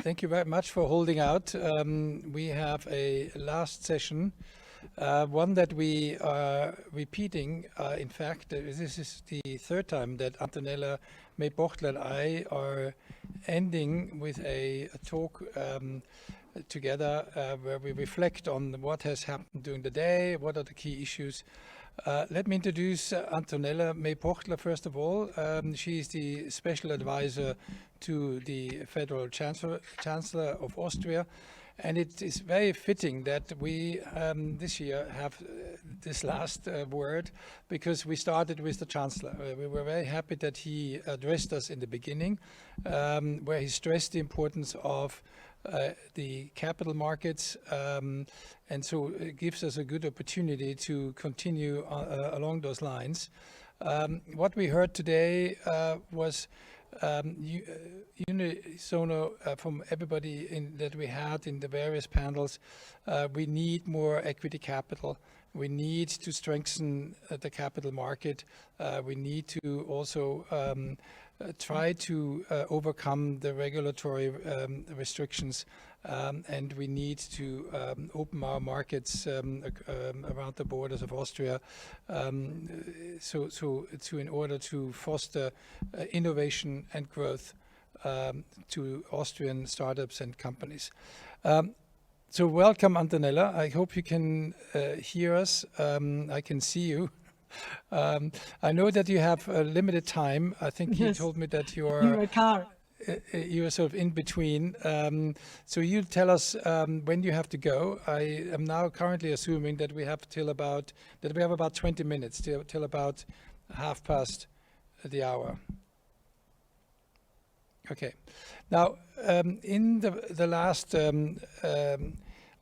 Thank you very much for holding out. We have a last session, one that we are repeating. In fact, this is the third time that Antonella Mei-Pochtler and I are ending with a talk together where we reflect on what has happened during the day, what are the key issues. Let me introduce Antonella Mei-Pochtler first of all. She is the special advisor to the Federal Chancellor of Austria, and it is very fitting that we this year have this last word, because we started with the Chancellor. We were very happy that he addressed us in the beginning, where he stressed the importance of the capital markets, and so it gives us a good opportunity to continue along those lines. What we heard today was unisono from everybody that we had in the various panels. We need more equity capital. We need to strengthen the capital market. We need to also try to overcome the regulatory restrictions, and we need to open our markets around the borders of Austria, in order to foster innovation and growth to Austrian startups and companies. So welcome, Antonella. I hope you can hear us. I can see you. I know that you have a limited time. I think you told me that you are in a car. You are sort of in between. So you tell us when you have to go. I am now currently assuming that we have about 20 minutes till about 1:30. Okay. Now, in the last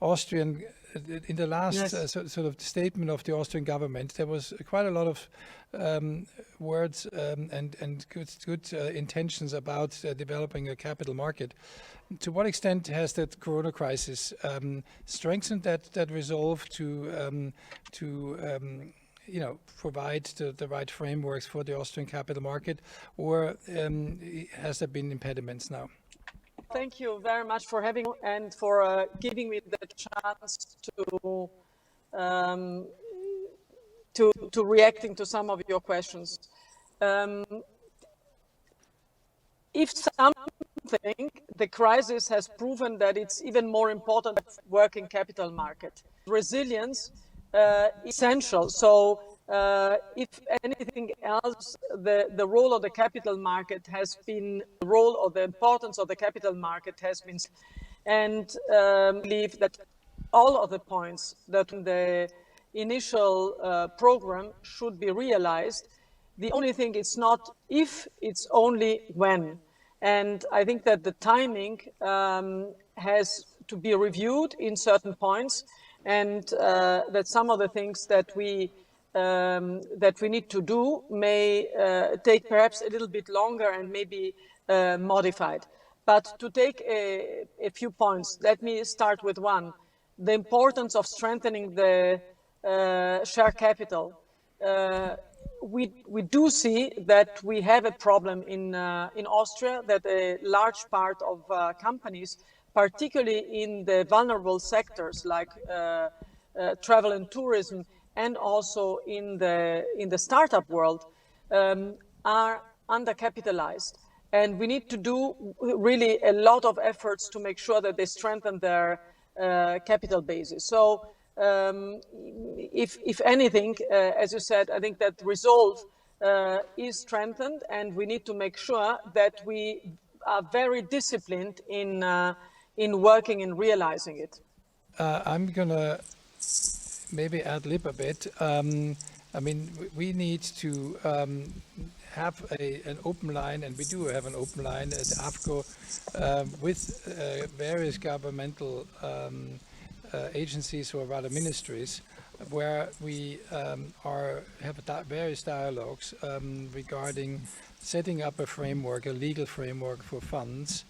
Austrian. In the last sort of statement of the Austrian government, there was quite a lot of words and good intentions about developing a capital market. To what extent has that Corona crisis strengthened that resolve to provide the right frameworks for the Austrian capital market, or has there been impediments now? Thank you very much for having me and for giving me the chance to reacting to some of your questions. If something, the crisis has proven that it's even more important working capital market. Resilience essential. So if anything else, the role of the capital market has been, the role or the importance of the capital market has been, and believe that all of the points that in the initial program should be realized. The only thing is not if, it's only when. And I think that the timing has to be reviewed in certain points, and that some of the things that we need to do may take perhaps a little bit longer and maybe modified. But to take a few points, let me start with one. The importance of strengthening the share capital. We do see that we have a problem in Austria, that a large part of companies, particularly in the vulnerable sectors like travel and tourism, and also in the startup world, are undercapitalized. And we need to do really a lot of efforts to make sure that they strengthen their capital basis. So if anything, as you said, I think that resolve is strengthened, and we need to make sure that we are very disciplined in working and realizing it. I'm going to maybe ad-lib a bit. I mean, we need to have an open line, and we do have an open line at AVCO with various governmental agencies, or rather ministries, where we have various dialogues regarding setting up a framework, a legal framework for funds,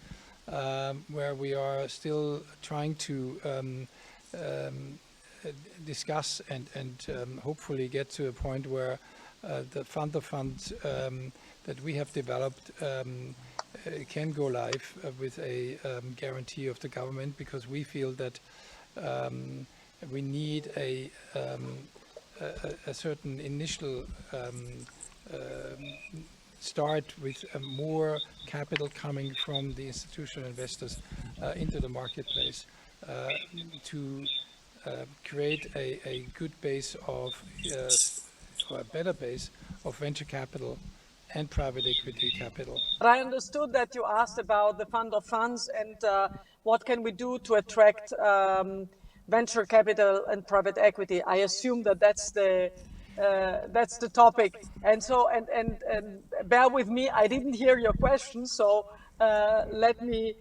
where we are still trying to discuss and hopefully get to a point where the fund of funds that we have developed can go live with a guarantee of the government, because we feel that we need a certain initial start with more capital coming from the institutional investors into the marketplace to create a good base of, or a better base of venture capital and private equity capital. I understood that you asked about the fund of funds and what can we do to attract venture capital and private equity. I assume that that's the topic. And so, and bear with me, I didn't hear your question, so let me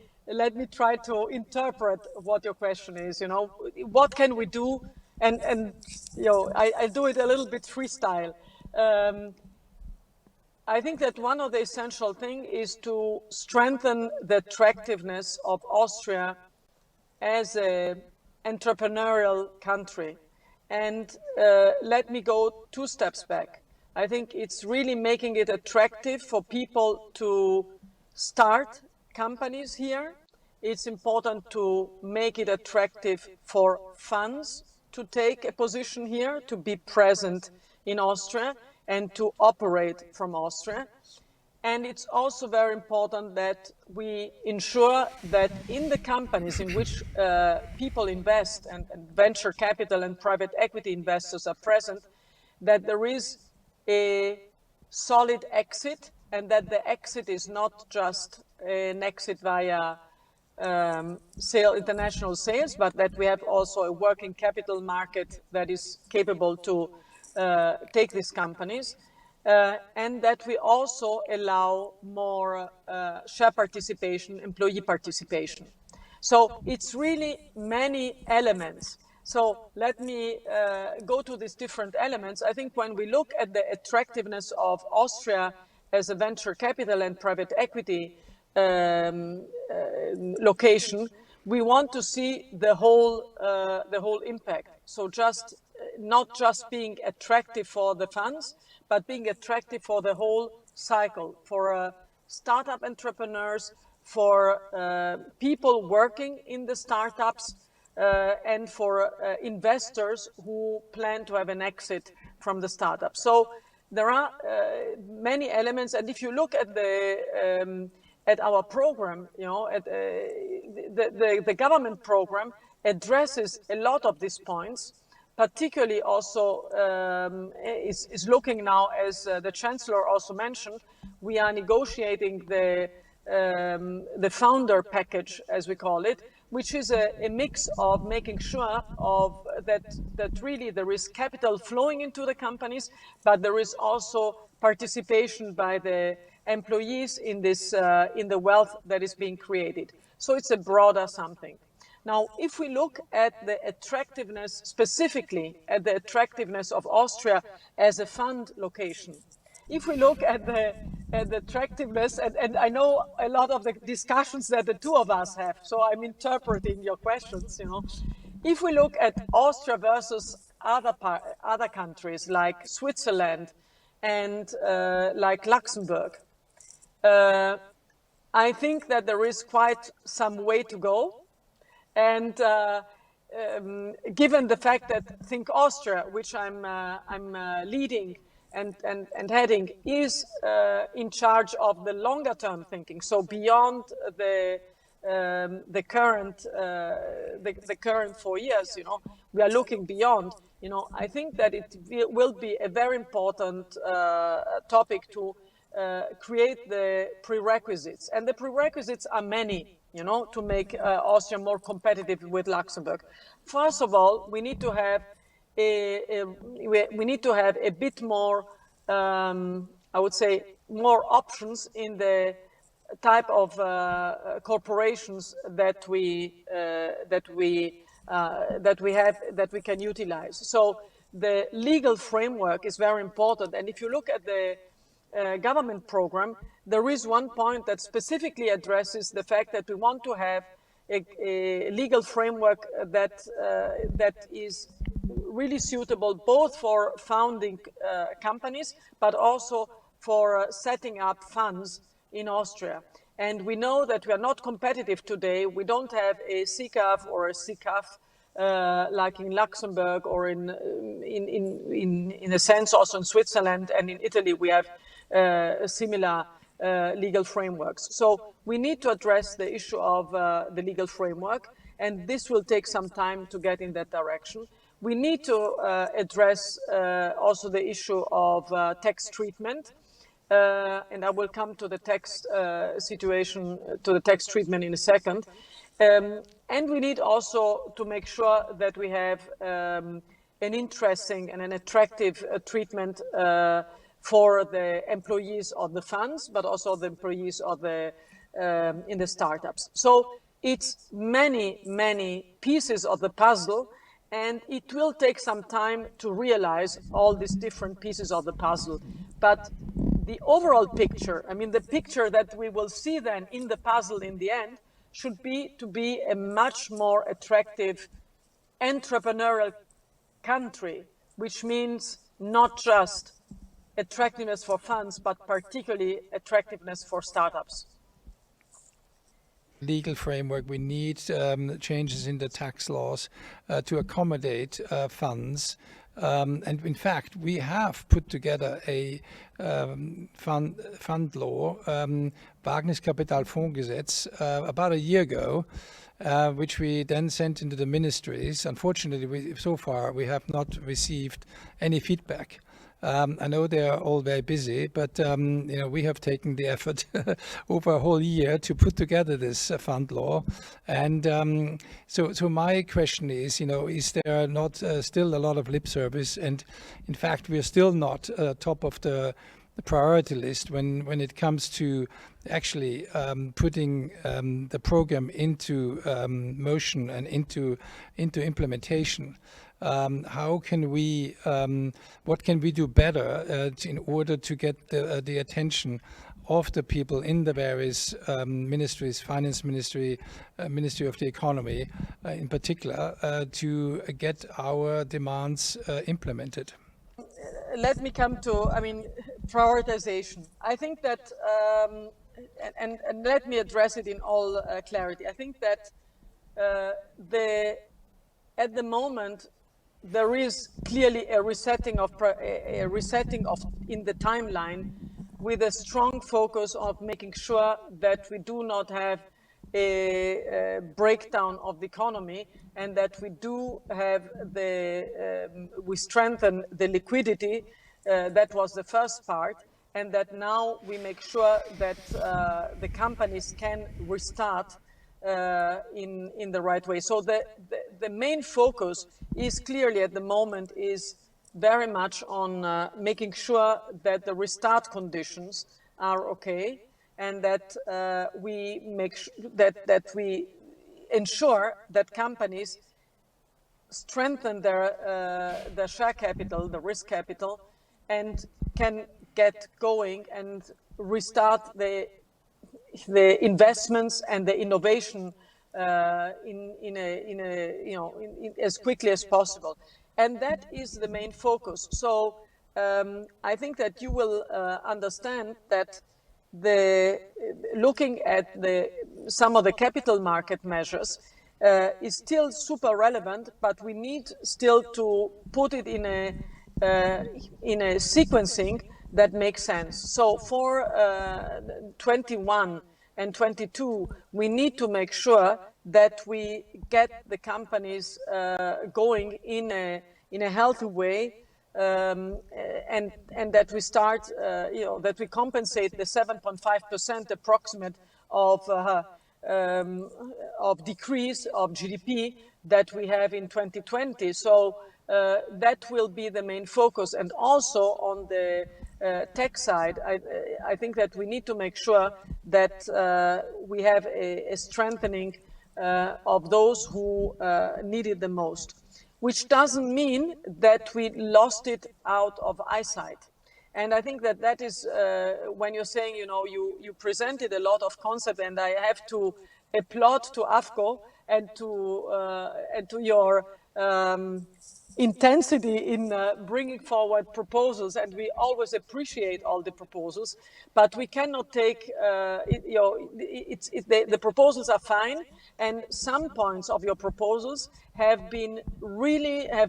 try to interpret what your question is. You know, what can we do? And you know, I do it a little bit freestyle. I think that one of the essential things is to strengthen the attractiveness of Austria as an entrepreneurial country. And let me go 2 steps back. I think it's really making it attractive for people to start companies here. It's important to make it attractive for funds to take a position here, to be present in Austria and to operate from Austria. And it's also very important that we ensure that in the companies in which people invest and venture capital and private equity investors are present, that there is a solid exit, and that the exit is not just an exit via international sales, but that we have also a working capital market that is capable to take these companies, and that we also allow more share participation, employee participation. So it's really many elements. So let me go to these different elements. I think when we look at the attractiveness of Austria as a venture capital and private equity location, we want to see the whole impact. So not just being attractive for the funds, but being attractive for the whole cycle, for startup entrepreneurs, for people working in the startups, and for investors who plan to have an exit from the startup. So there are many elements, and if you look at our program, you know, the government program addresses a lot of these points. Particularly also is looking now, as the Chancellor also mentioned, we are negotiating the founder package, as we call it, which is a mix of making sure that really there is capital flowing into the companies, but there is also participation by the employees in the wealth that is being created. So it's a broader something. Now, if we look at the attractiveness, specifically at the attractiveness of Austria as a fund location, if we look at the attractiveness, and I know a lot of the discussions that the 2 of us have, so I'm interpreting your questions, you know. If we look at Austria versus other countries like Switzerland and like Luxembourg, I think that there is quite some way to go. And given the fact that Think Austria, which I'm leading and heading, is in charge of the longer term thinking, so beyond the current 4 years, you know, we are looking beyond. You know, I think that it will be a very important topic to create the prerequisites, and the prerequisites are many. You know, to make Austria more competitive with Luxembourg. First of all, we need to have a bit more, I would say, more options in the type of corporations that we can utilize. So the legal framework is very important, and if you look at the government program, there is one point that specifically addresses the fact that we want to have a legal framework that is really suitable both for founding companies, but also for setting up funds in Austria. And we know that we are not competitive today. We don't have a CCAF or a CCAF like in Luxembourg or in a sense also in Switzerland and in Italy we have similar legal frameworks. So we need to address the issue of the legal framework, and this will take some time to get in that direction. We need to address also the issue of tax treatment. And I will come to the tax situation, to the tax treatment in a second. And we need also to make sure that we have an interesting and an attractive treatment for the employees of the funds, but also the employees of the in the startups. So it's many pieces of the puzzle, and it will take some time to realize all these different pieces of the puzzle. But the overall picture, I mean, the picture that we will see then in the puzzle in the end should be to be a much more attractive entrepreneurial country, which means not just attractiveness for funds, but particularly attractiveness for startups. Legal framework, we need changes in the tax laws to accommodate funds. And in fact, we have put together a fund law, Wagniskapitalfondsgesetz, about a year ago, which we then sent into the ministries. Unfortunately, so far we have not received any feedback. I know they are all very busy, but we have taken the effort over a whole year to put together this fund law. And so my question is, is there not still a lot of lip service? And in fact, we are still not top of the priority list when it comes to actually putting the program into motion and into implementation. How can we, what can we do better in order to get the attention of the people in the various ministries, finance ministry, Ministry of the Economy in particular, to get our demands implemented? Let me come to, prioritization. I think that, and let me address it in all clarity. I think that at the moment, there is clearly a resetting of in the timeline, with a strong focus of making sure that we do not have a breakdown of the economy, and that we do have we strengthen the liquidity. That was the first part, and that now we make sure that the companies can restart in the right way. So the main focus is clearly at the moment is very much on making sure that the restart conditions are okay, and that we make that we ensure that companies strengthen their share capital, the risk capital, and can get going and restart the investments and the innovation as quickly as possible, and that is the main focus. So I think that you will understand that looking at some of the capital market measures is still super relevant, but we need still to put it in a sequencing that makes sense. So for 21 and 22, we need to make sure that we get the companies going in a healthy way, and that we start, that we compensate the 7.5% approximate of decrease of GDP that we have in 2020. So that will be the main focus. And also on the tech side, I think that we need to make sure that we have a strengthening of those who need it the most, which doesn't mean that we lost it out of eyesight. And I think that is when you're saying, you presented a lot of concept, and I have to applaud to AVCO and to your intensity in bringing forward proposals, and we always appreciate all the proposals, but we cannot take, the proposals are fine, and some points of your proposals have been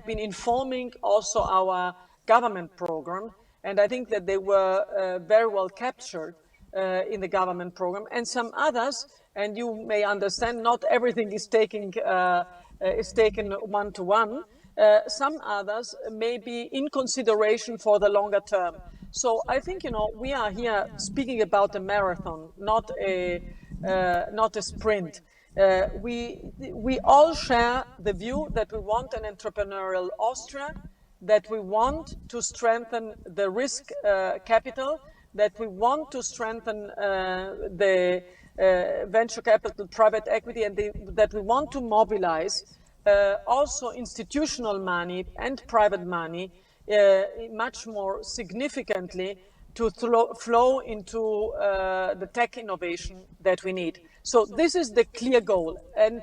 informing also our government program, and I think that they were very well captured in the government program, and some others, and you may understand, not everything is taken one-to-one. Some others may be in consideration for the longer term. So I think, we are here speaking about a marathon, not a sprint. We all share the view that we want an entrepreneurial Austria, that we want to strengthen the risk capital, that we want to strengthen the venture capital, private equity, and that we want to mobilize also institutional money and private money much more significantly to flow into the tech innovation that we need. So this is the clear goal, and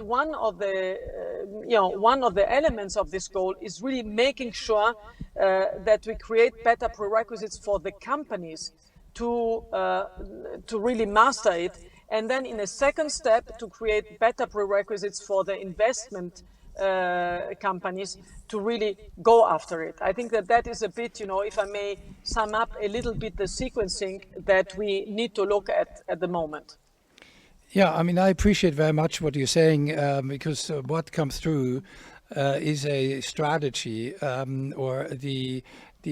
one of the elements of this goal is really making sure that we create better prerequisites for the companies to really master it, and then in a second step to create better prerequisites for the investment companies to really go after it. I think that is a bit, if I may sum up a little bit the sequencing that we need to look at the moment. Yeah, I mean, I appreciate very much what you're saying, because what comes through is a strategy, or the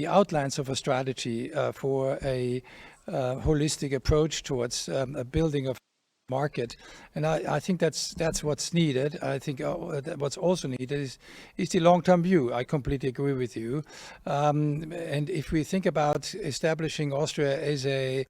outlines of a strategy for a holistic approach towards a building of market, and I think that's what's needed. I think what's also needed is the long-term view. I completely agree with you, and if we think about establishing Austria as a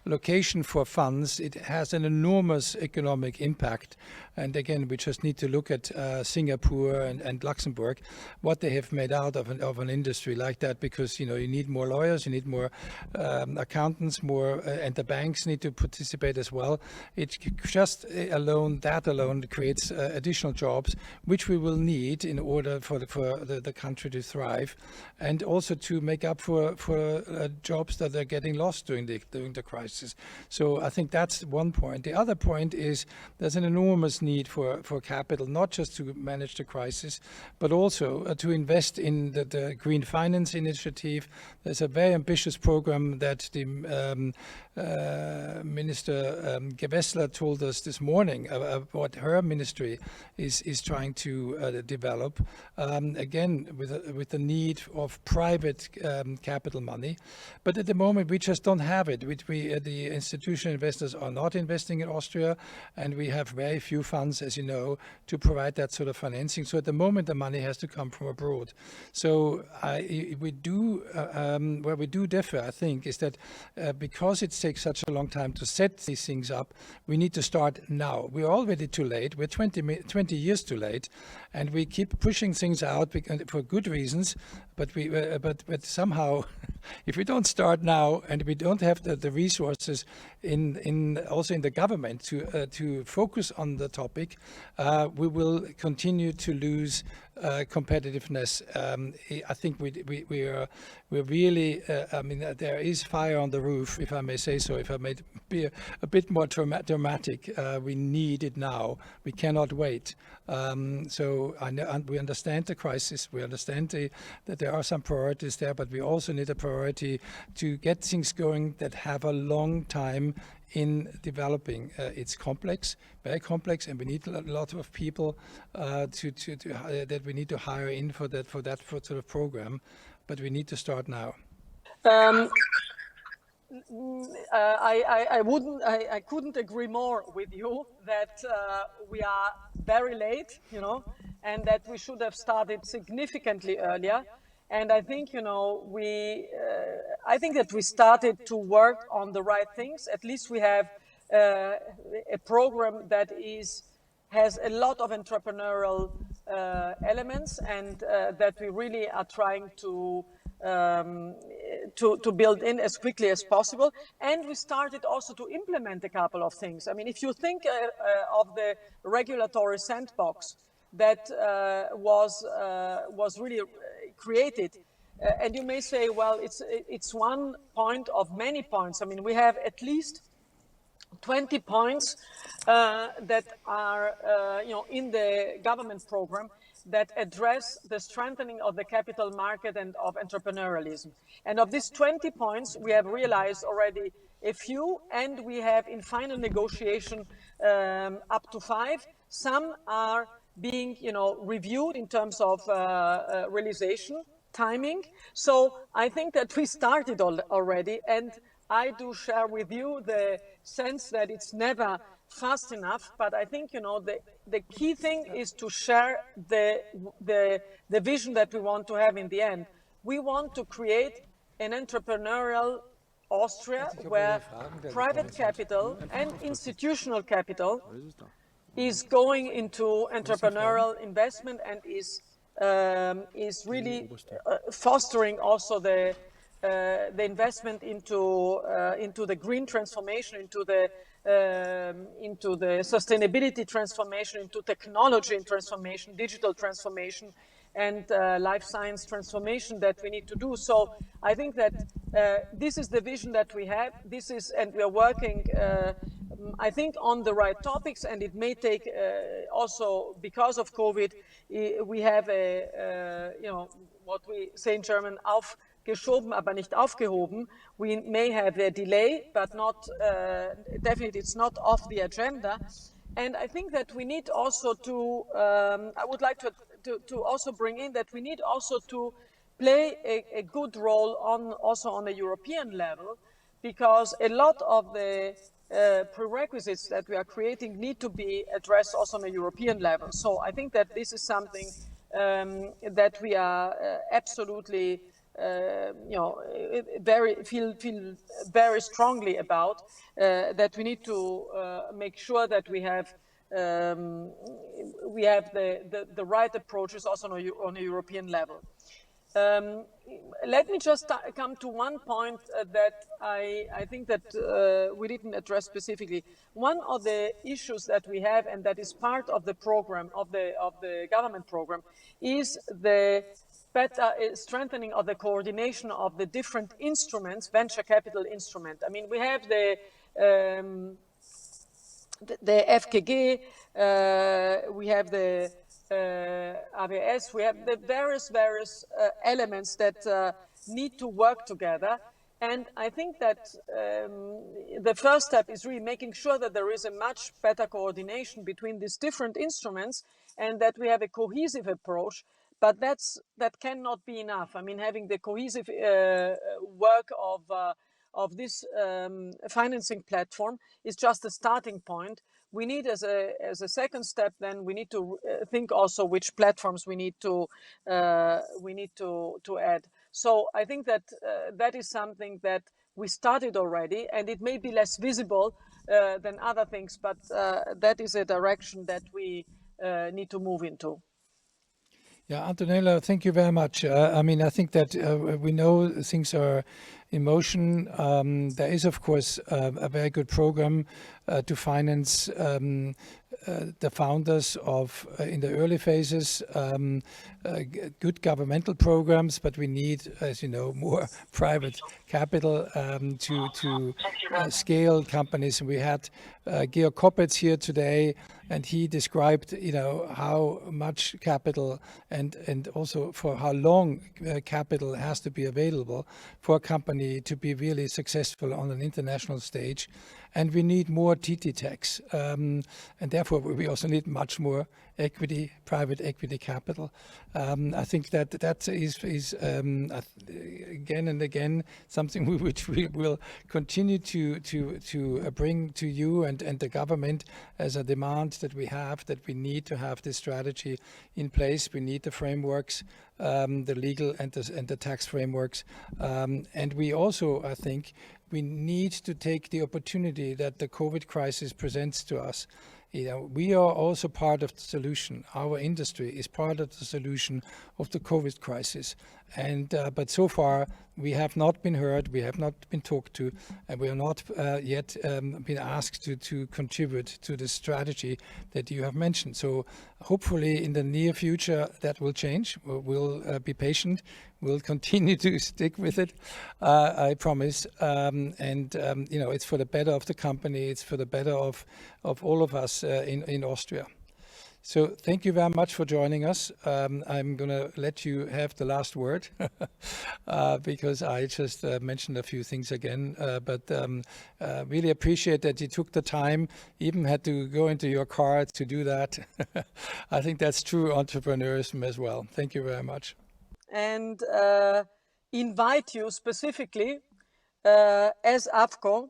location for funds, it has an enormous economic impact. And again, we just need to look at Singapore and Luxembourg, what they have made out of an industry like that, because you need more lawyers, you need more accountants, more, and the banks need to participate as well. It just that alone creates additional jobs, which we will need in order for the country to thrive, and also to make up for jobs that are getting lost during the crisis. So I think that's one point. The other point is there's an enormous need for capital, not just to manage the crisis, but also to invest in the Green Finance Initiative. There's a very ambitious program that the Minister Gewessler told us this morning what her ministry is trying to develop, again with the need of private capital money. But at the moment we just don't have it. The institutional investors are not investing in Austria, and we have very few funds, as you know, to provide that sort of financing. So at the moment the money has to come from abroad. So where we do differ, I think, is that because it takes such a long time to set these things up, we need to start now. We're already too late. We're 20 years too late, and we keep pushing things out for good reasons. But but somehow, if we don't start now and we don't have the resources also in the government to focus on the topic, we will continue to lose competitiveness. I think we're really. I mean, there is fire on the roof, if I may say so. If I may be a bit more dramatic, we need it now. We cannot wait. So we understand the crisis. We understand that there are some priorities there, but we also need a priority to get things going that have a long time in developing. It's complex, very complex, and we need a lot of people that we need to hire in for that sort of program. But we need to start now. I couldn't agree more with you that we are very late, and that we should have started significantly earlier. And I think, I think that we started to work on the right things. At least we have a program that has a lot of entrepreneurial elements, and that we really are trying to build in as quickly as possible. And we started also to implement a couple of things. I mean, if you think of the regulatory sandbox, that was really created. And you may say, well, it's one point of many points. I mean, we have at least 20 points that are in the government program that address the strengthening of the capital market and of entrepreneurialism. And of these 20 points, we have realized already a few, and we have in final negotiation up to 5. Some are being, reviewed in terms of realization, timing. So I think that we started already, and I do share with you the sense that it's never fast enough, but I think, the key thing is to share the vision that we want to have in the end. We want to create an entrepreneurial Austria where private capital and institutional capital is going into entrepreneurial investment and is really fostering also the investment into the green transformation, into the sustainability transformation, into technology transformation, digital transformation, and life science transformation that we need to do. So I think that this is the vision that we have. And we are working, I think, on the right topics. And it may take also because of COVID, we have what we say in German, aufgeschoben, aber nicht aufgehoben. We may have a delay, but not definitely it's not off the agenda. And I think that we need also to, I would like to also bring in that we need also to play a good role also on a European level, because a lot of the prerequisites that we are creating need to be addressed also on a European level. So I think that this is something that we are absolutely feel very strongly about, that we need to make sure that we have the right approaches also on a European level. Let me just come to one point that I think that we didn't address specifically. One of the issues that we have, and that is part of the program, of the government program, is the better strengthening of the coordination of the different instruments, venture capital instrument. I mean, we have the FKG, we have the AVS, we have the various elements that need to work together. And I think that the first step is really making sure that there is a much better coordination between these different instruments and that we have a cohesive approach. But that cannot be enough. I mean, having the cohesive work of this financing platform is just a starting point. We need, as a second step, then we need to think also which platforms we need to add. So I think that that is something that we started already, and it may be less visible than other things, but that is a direction that we need to move into. Yeah, Antonella, thank you very much. I mean, I think that we know things are in motion. There is, of course, a very good program to finance the founders of, in the early phases, good governmental programs, but we need, as you know, more private capital to scale companies. We had Georg Koppetz here today, and he described, how much capital and also for how long capital has to be available for a company to be really successful on an international stage. And we need more TT techs, and therefore we also need much more equity, private equity capital. I think that is again and again something which we will continue to bring to you and the government as a demand that we have, that we need to have this strategy in place. We need the frameworks, the legal and the tax frameworks, and we also, I think, we need to take the opportunity that the COVID crisis presents to us. We are also part of the solution. Our industry is part of the solution of the COVID crisis. But so far we have not been heard, we have not been talked to, and we have not yet been asked to contribute to the strategy that you have mentioned. So hopefully in the near future that will change. We'll be patient. We'll continue to stick with it, I promise. It's for the better of the company. It's for the better of all of us in Austria. So thank you very much for joining us. I'm going to let you have the last word because I just mentioned a few things again. But really appreciate that you took the time, even had to go into your car to do that. I think that's true entrepreneurship as well. Thank you very much. And invite you specifically as AVCO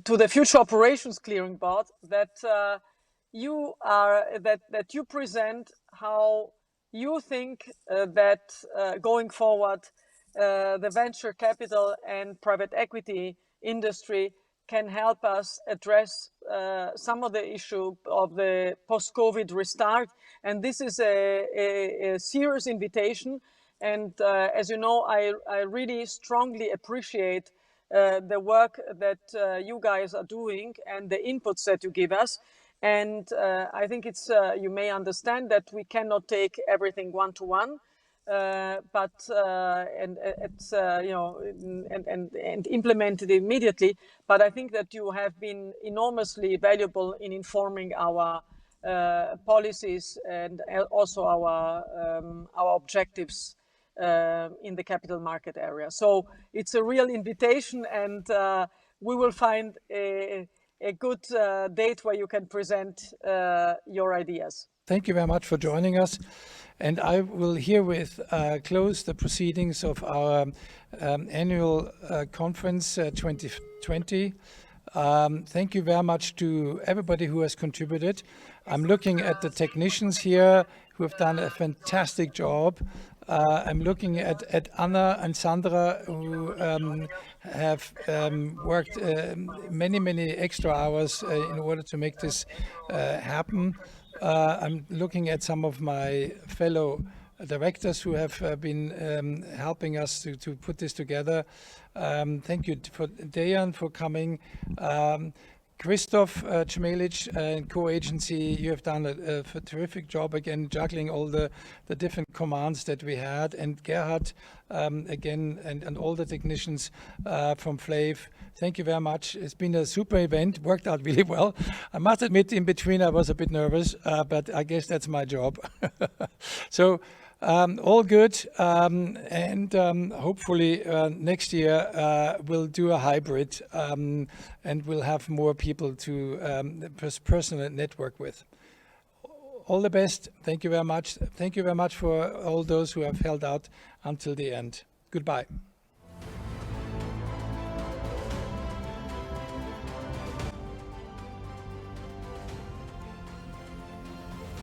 to the Future Operations Clearing Board that you present how you think that going forward the venture capital and private equity industry can help us address some of the issue of the post-COVID restart. And this is a serious invitation. And as you know, I really strongly appreciate the work that you guys are doing and the inputs that you give us. And I think it's you may understand that we cannot take everything one-to-one, but implement it immediately. But I think that you have been enormously valuable in informing our policies and also our objectives in the capital market area. So it's a real invitation, and we will find a good date where you can present your ideas. Thank you very much for joining us. And I will herewith close the proceedings of our annual conference 2020. Thank you very much to everybody who has contributed. I'm looking at the technicians here who have done a fantastic job. I'm looking at Anna and Sandra who have worked many extra hours in order to make this happen. I'm looking at some of my fellow directors who have been helping us to put this together. Thank you for Dejan for coming. Christoph Chmelic and co-agency, you have done a terrific job again, juggling all the different commands that we had. And Gerhard, again, and all the technicians from Flav, thank you very much. It's been a super event, worked out really well. I must admit, in between I was a bit nervous, but I guess that's my job. So all good, and hopefully next year we'll do a hybrid and we'll have more people to personal network with. All the best. Thank you very much. Thank you very much for all those who have held out until the end. Goodbye.